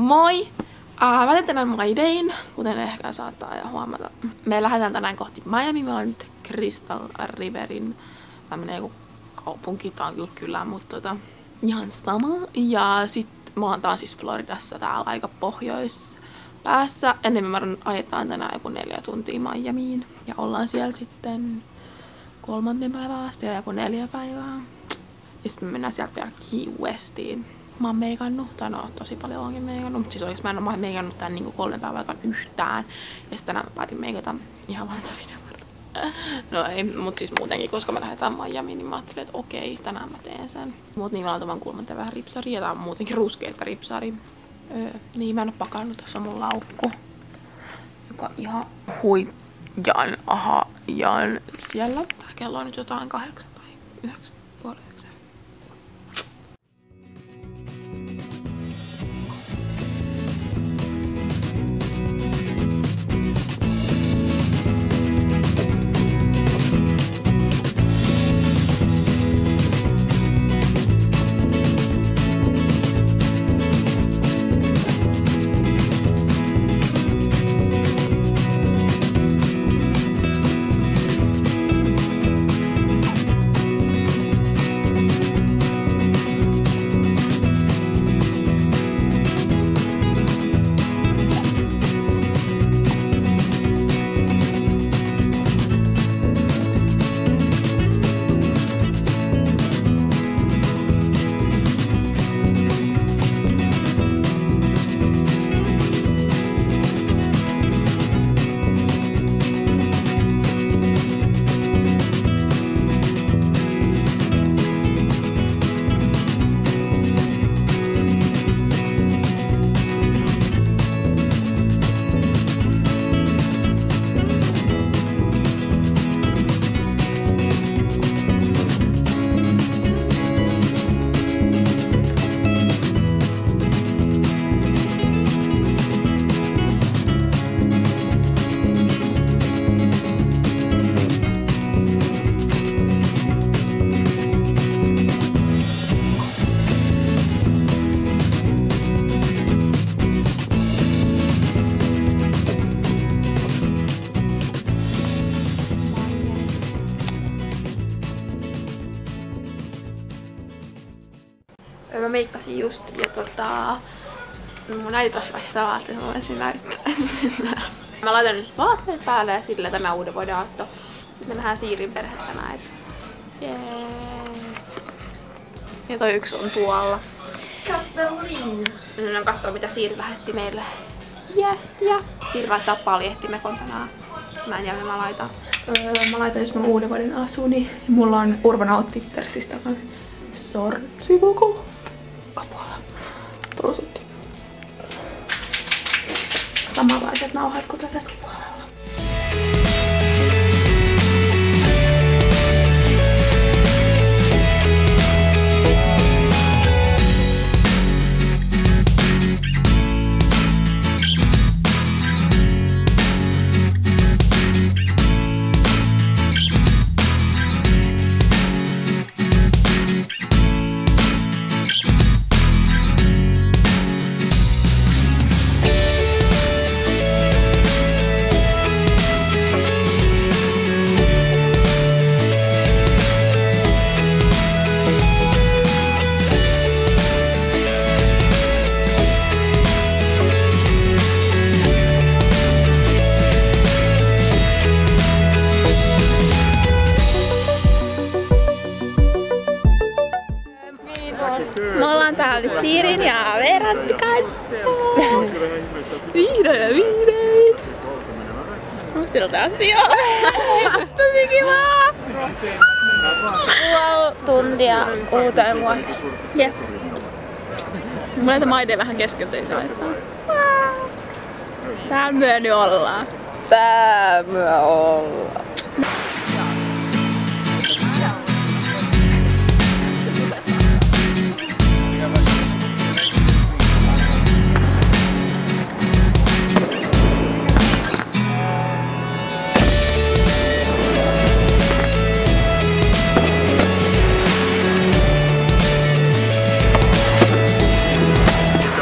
Moi! Mä teen tänään My Dayn, kuten ehkä saattaa jo huomata. Me lähdetään tänään kohti Miami. Me ollaan nyt Crystal Riverin tämmönen joku kaupunki. Tää on kyllä kylä, mutta ihan sama. Ja sit me ollaan taas siis Floridassa täällä aika pohjoispäässä. Ennen me ajetaan tänään joku 4 tuntia Miamiin. Ja ollaan siellä sitten 3. päivää asti ja joku 4 päivää. Ja sitten me mennään sieltä vielä Key Westiin. Mä oon meikannut, tai no tosi paljon onkin meikannut, mutta siis oikeesti mä en oo meikannut tän niinku 3 päivän aikana yhtään. Ja sitten tänään mä päätin meikata ihan vaan tätä videon varten. No ei, mut siis muutenkin, koska me lähdetään Miamiin, niin mä ajattelin, että okei, tänään mä teen sen. Mut niin mä laitan vaan kulman vähän ripsari, ja tää on muutenkin ruskeita ripsari. Niin mä en oo pakannut, tässä on mun laukku. Joka ihan huijan siellä. Tää kello on nyt jotain 8 tai 9, puoli 9. Mä meikkasin just ja mun äiti taas vaihtaa vaatteet, mä voisin näyttää sitä. Mä laitan nyt vaatteet päälle ja sillä tänään uuden vuoden aatto. Nyt me nähdään Siirin perhe tänään, et jee. Ja toi yksi on tuolla. Kasveliin! Nyt on kattoo mitä Siiri lähetti meille viestiä. Siiri laittaa paljehtimekon tänään. Mä jälkeen mä laitan. Mä laitan jos mun uuden vuoden asuni. Mulla on Urban Outfittersista sortsi koko kapualla. Trusut. Samanlaiset nauhat kuin tätä puolella. Me ollaan täällä nyt Siirin ja Veeran kanssa. Vihdoin! Muistelta asiaa. Tosi kivaa! Puoli tuntia uuteen vuoteen. Jep. Mulla näitä maidea vähän keskeltä ei saa laittaa. Täällä myö nyt ollaan. Tää myö ollaan.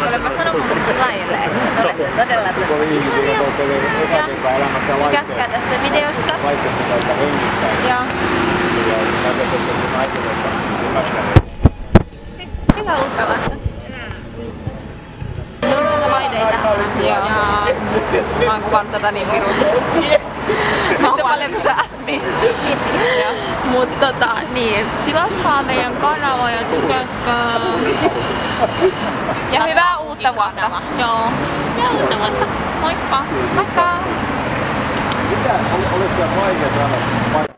Olepa sanonut mun videosta. Joo. Hyvää uutta vuotta. Mulla on tätä maideita. Joo. Ja mä oon kuvannut tätä niin pirusti. Yhtä paljon kuin sä. Mut niin, tilatkaa meidän kanava ja tukekaa. Ja hyvää uutta vuotta. Joo. Ja uutta vuotta. Moikka. Moikka! Mitä? Oliko siellä vaikea sanoa?